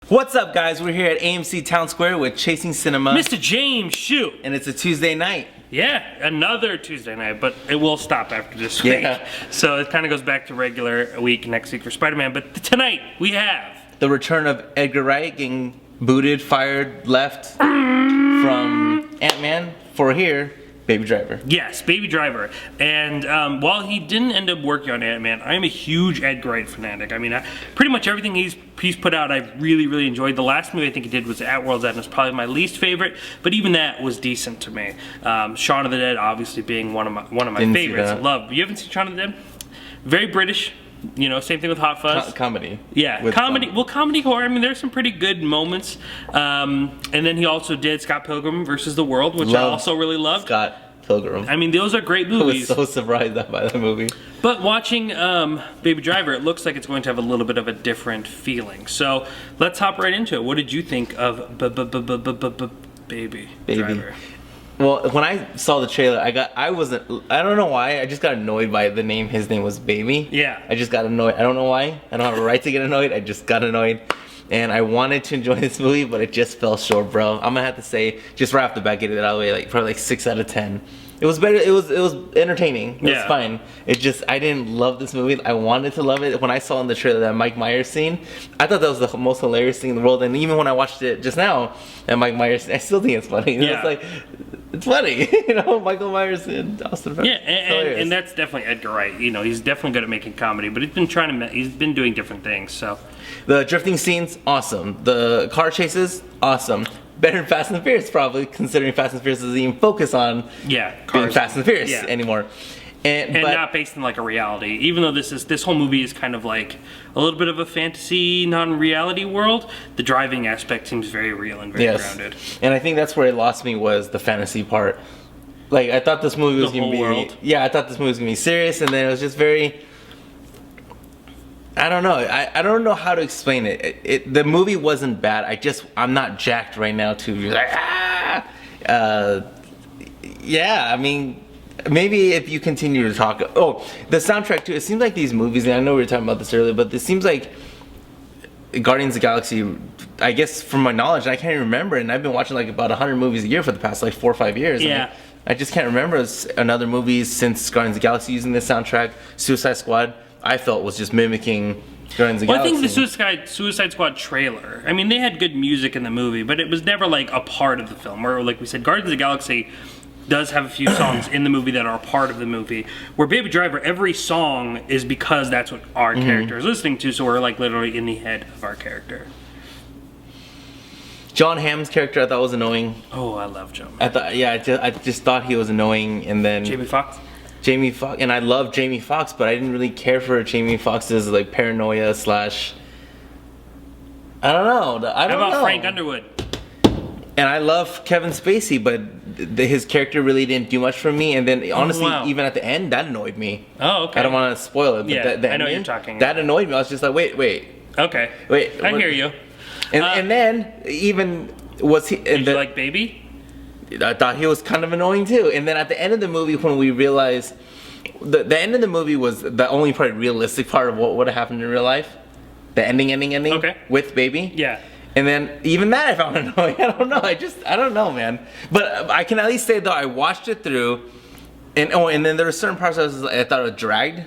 What's up, guys? We're here at AMC Town Square with Chasing Cinema. Mr. James Shue. And it's a Tuesday night. Yeah, another Tuesday night, but it will stop after this week. Yeah. So it kind of goes back to regular week next week for Spider-Man. But tonight we have the return of Edgar Wright getting booted, fired, left from Ant-Man for here, Baby Driver. Yes, Baby Driver. And while he didn't end up working on Ant-Man, I am a huge Edgar Wright fanatic. I mean, pretty much everything he's put out, I've really enjoyed. The last movie I think he did was At World's End. It was probably my least favorite, but even that was decent to me. Shaun of the Dead, obviously being one of my favorites. I love. You haven't seen Shaun of the Dead? Very British. You know, same thing with Hot Fuzz. Comedy. Yeah, comedy. Well, comedy horror. I mean, there's some pretty good moments. And then he also did Scott Pilgrim versus the World, which I also really loved. Scott Pilgrim. I mean, those are great movies. I was so surprised by that movie. But watching Baby Driver, it looks like it's going to have a little bit of a different feeling. So let's hop right into it. What did you think of Baby Driver? Well, when I saw the trailer, I don't know why, I just got annoyed by the name. His name was Baby. Yeah. I just got annoyed. I don't know why. I don't have a right to get annoyed. I just got annoyed. And I wanted to enjoy this movie, but it just fell short, bro. I'm gonna have to say, just right off the bat, get it out of the way, probably 6 out of 10. It was better. It was entertaining. It was fine. It just, I didn't love this movie. I wanted to love it. When I saw in the trailer that Mike Myers scene, I thought that was the most hilarious thing in the world. And even when I watched it just now, that Mike Myers scene, I still think it's funny. Yeah. It's like, it's funny. You know, Michael Myers and Austin. Yeah, and that's definitely Edgar Wright. You know, he's definitely good at making comedy, but he's been doing different things. So the drifting scenes, awesome. The car chases, awesome. Better than Fast and Furious, probably, considering Fast and Furious doesn't even focus on being Fast and Furious anymore. And not based in like a reality. Even though this whole movie is kind of like a little bit of a fantasy, non-reality world, the driving aspect seems very real and very grounded. And I think that's where it lost me, was the fantasy part. Like, I thought this movie was gonna be I thought this movie was gonna be serious, and then it was just very, I don't know. I don't know how to explain it. The movie wasn't bad. I'm not jacked right now to be like, yeah, I mean, maybe if you continue to talk. Oh, the soundtrack too. It seems like these movies, and I know we were talking about this earlier, but it seems like Guardians of the Galaxy, I guess from my knowledge, I can't even remember, and I've been watching like about 100 movies a year for the past like 4 or 5 years. Yeah. I just can't remember another movie since Guardians of the Galaxy using this soundtrack. Suicide Squad, I felt, was just mimicking Guardians of the Galaxy. I think the Suicide Squad trailer, I mean, they had good music in the movie, but it was never like a part of the film. Where, like we said, Guardians of the Galaxy does have a few songs in the movie that are part of the movie. Where Baby Driver, every song is because that's what our character is listening to, so we're like literally in the head of our character. Jon Hamm's character I thought was annoying. Oh, I love Jon. I just thought he was annoying, and then Jamie Foxx, and I love Jamie Foxx, but I didn't really care for Jamie Foxx's like paranoia / I don't know. How about Frank Underwood? And I love Kevin Spacey, but his character really didn't do much for me. And then honestly, even at the end, that annoyed me. Oh, okay. I don't want to spoil it, but I know what you're talking about. That annoyed me. I was just like, wait. Okay. Wait. I hear you. And then even was he? Did you like Baby? I thought he was kind of annoying too. And then at the end of the movie, when we realized the end of the movie was the only probably realistic part of what would have happened in real life, the ending with Baby. Yeah. And then even that I found annoying. I don't know. I don't know, man. But I can at least say though, I watched it through, and then there were certain parts I thought it was dragged.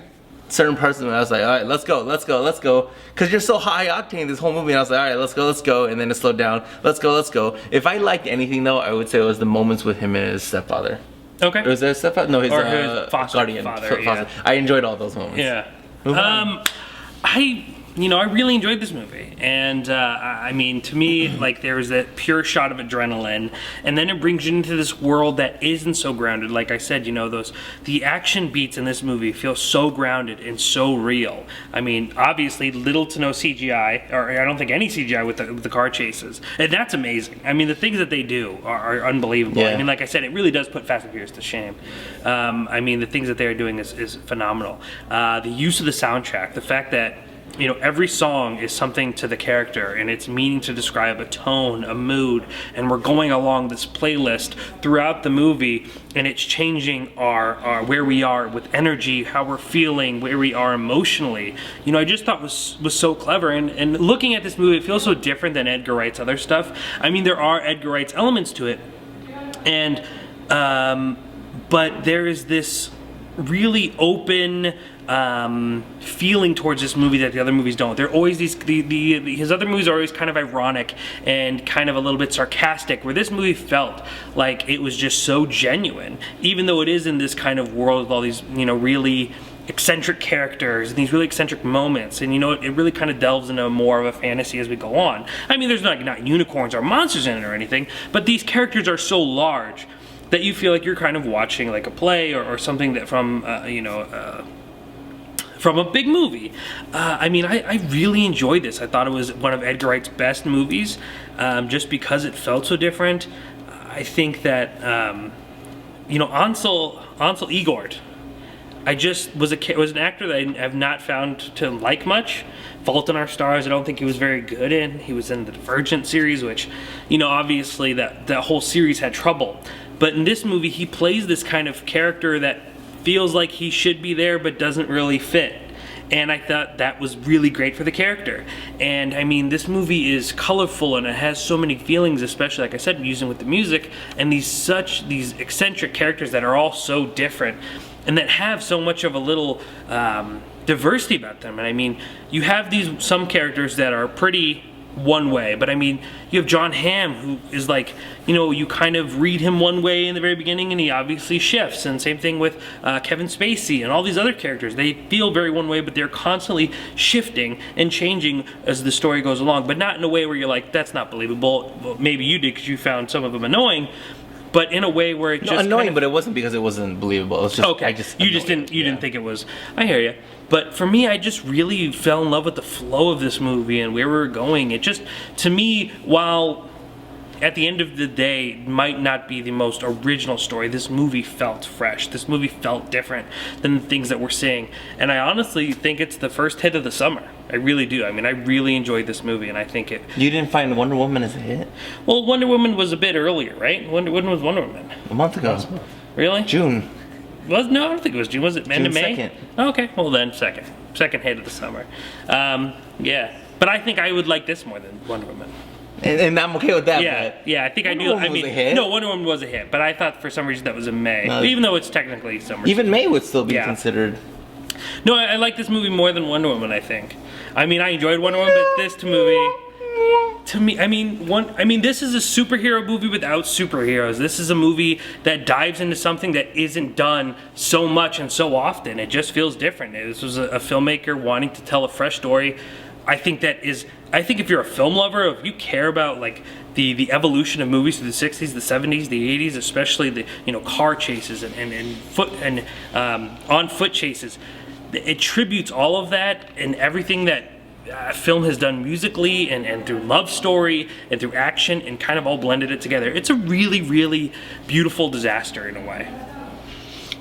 Certain parts of it, I was like, all right, let's go. Because you're so high octane this whole movie, and I was like, all right, let's go. And then it slowed down. Let's go. If I liked anything though, I would say it was the moments with him and his stepfather. Okay. Was there a stepfather? No, his foster guardian. Father, yeah. I enjoyed all those moments. Yeah. I really enjoyed this movie, and I mean, to me, like, there was that pure shot of adrenaline, and then it brings you into this world that isn't so grounded. Like I said, the action beats in this movie feel so grounded and so real. I mean, obviously, little to no CGI, or I don't think any CGI with the car chases, and that's amazing. I mean, the things that they do are unbelievable. Yeah. I mean, like I said, it really does put Fast and Furious to shame. I mean, the things that they're doing is phenomenal. The use of the soundtrack, the fact that you know, every song is something to the character, and it's meaning to describe a tone, a mood, and we're going along this playlist throughout the movie, and it's changing our where we are with energy, how we're feeling, where we are emotionally. You know, I just thought was so clever, and looking at this movie, it feels so different than Edgar Wright's other stuff. I mean, there are Edgar Wright's elements to it, and but there is this really open feeling towards this movie that the other movies don't. They're always his other movies are always kind of ironic and kind of a little bit sarcastic, where this movie felt like it was just so genuine, even though it is in this kind of world with all these, you know, really eccentric characters and these really eccentric moments, and you know, it really kind of delves into more of a fantasy as we go on. I mean, there's not unicorns or monsters in it or anything, but these characters are so large that you feel like you're kind of watching like a play or something that from from a big movie. I mean, I really enjoyed this. I thought it was one of Edgar Wright's best movies, just because it felt so different. I think that you know, Ansel Elgort, I just was an actor that I have not found to like much. Fault in Our Stars, I don't think he was very good in. He was in the Divergent series, which, you know, obviously that whole series had trouble. But in this movie, he plays this kind of character that feels like he should be there but doesn't really fit. And I thought that was really great for the character. And I mean, this movie is colorful and it has so many feelings, especially like I said, using with the music, and these eccentric characters that are all so different and that have so much of a little diversity about them. And I mean, you have some characters that are pretty one way, but I mean, you have Jon Hamm, who is like, you know, you kind of read him one way in the very beginning and he obviously shifts, and same thing with Kevin Spacey and all these other characters. They feel very one way, but they're constantly shifting and changing as the story goes along, but not in a way where you're like, that's not believable. Well, maybe you did because you found some of them annoying, but in a way where it just annoying, but it wasn't because it wasn't believable. It was just, okay. You didn't think it was. I hear you. But for me, I just really fell in love with the flow of this movie and where we were going. It just, to me, while at the end of the day might not be the most original story, this movie felt fresh. This movie felt different than the things that we're seeing. And I honestly think it's the first hit of the summer. I really do. I mean, I really enjoyed this movie, and I think it... You didn't find Wonder Woman as a hit? Well, Wonder Woman was a bit earlier, right? When was Wonder Woman? A month ago. Really? June. No, I don't think it was June. Was it end of May? 2nd. Oh, okay, well then second hit of the summer. Yeah, but I think I would like this more than Wonder Woman. And I'm okay with that. Yeah, I think Wonder I do. Woman I mean, was a hit? no, Wonder Woman was a hit, but I thought for some reason that was in May, No. even though it's technically summer. Even May would still be considered. No, I like this movie more than Wonder Woman. I think. I mean, I enjoyed Wonder Woman, but this to me, I mean, this is a superhero movie without superheroes. This is a movie that dives into something that isn't done so much and so often. It just feels different. This was a filmmaker wanting to tell a fresh story. I think if you're a film lover, if you care about like the evolution of movies through the 60s, the 70s, the 80s, especially the, you know, car chases and on foot chases, it tributes all of that and everything that film has done musically and through love story and through action, and kind of all blended it together. It's a really, really beautiful disaster in a way.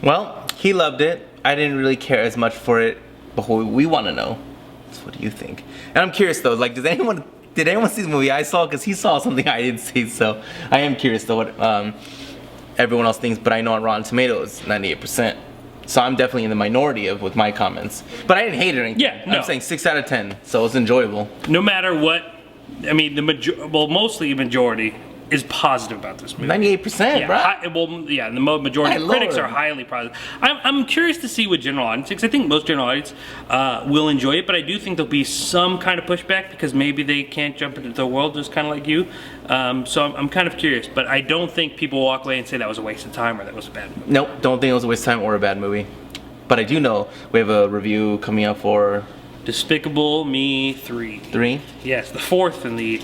Well, he loved it. I didn't really care as much for it, but we want to know. So what do you think? And I'm curious though, like, did anyone see the movie I saw? Because he saw something I didn't see, so I am curious though what everyone else thinks. But I know on Rotten Tomatoes, 98%. So I'm definitely in the minority with my comments. But I didn't hate it or anything. Yeah, no. I'm saying 6 out of 10, so it's enjoyable. No matter what, I mean, mostly the majority is positive about this movie. 98%, bro. The majority of critics are highly positive. I'm curious to see what general audience thinks. I think most general audience will enjoy it, but I do think there'll be some kind of pushback because maybe they can't jump into the world just kind of like you. So I'm kind of curious, but I don't think people will walk away and say that was a waste of time or that was a bad movie. Nope, don't think it was a waste of time or a bad movie. But I do know we have a review coming up for Despicable Me 3. 3? Yes, the 4th in the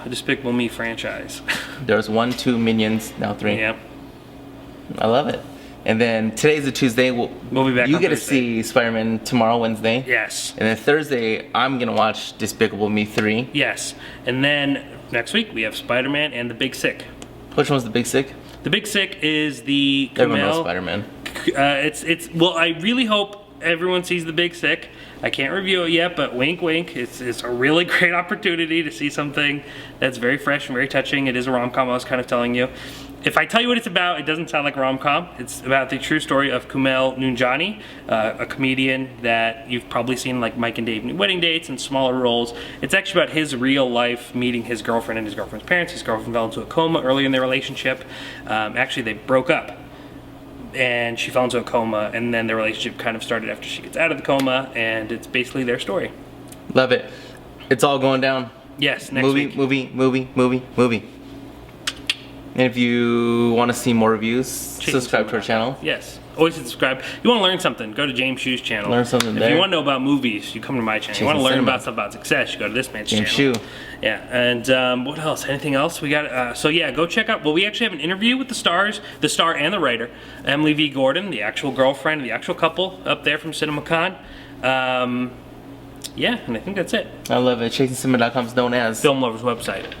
Despicable Me franchise. There's 1, 2, Minions, now 3. Yeah. I love it. And then today's a Tuesday. We'll be back. You get to see Spider-Man tomorrow, Wednesday. Yes. And then Thursday, I'm gonna watch Despicable Me 3. Yes. And then next week we have Spider-Man and the Big Sick. Which one's the Big Sick? The Big Sick is the Everyone knows Spider-Man. Well, I really hope everyone sees the Big Sick. I can't review it yet, but wink, wink. It's a really great opportunity to see something that's very fresh and very touching. It is a rom-com, I was kind of telling you. If I tell you what it's about, it doesn't sound like a rom-com. It's about the true story of Kumail Nanjiani, a comedian that you've probably seen like Mike and Dave New Wedding Dates and smaller roles. It's actually about his real life meeting his girlfriend and his girlfriend's parents. His girlfriend fell into a coma early in their relationship. Actually, they broke up. And she fell into a coma, and then their relationship kind of started after she gets out of the coma, and it's basically their story. Love it. It's all going down. Yes, next week. Movie. And if you want to see more reviews, subscribe to our channel. Yes. Always subscribe. You want to learn something, go to James Shu's channel. Learn something if there. you want to know about movies, you come to my channel. You want to learn about stuff about success, you go to this man's James channel. Shu. Yeah, and what else? Anything else? We got, so yeah, go check out, well, we actually have an interview with the stars, the star and the writer, Emily V. Gordon, the actual girlfriend, the actual couple up there from CinemaCon. Yeah, and I think that's it. I love it. ChasingCinema.com is known as Film Lovers website.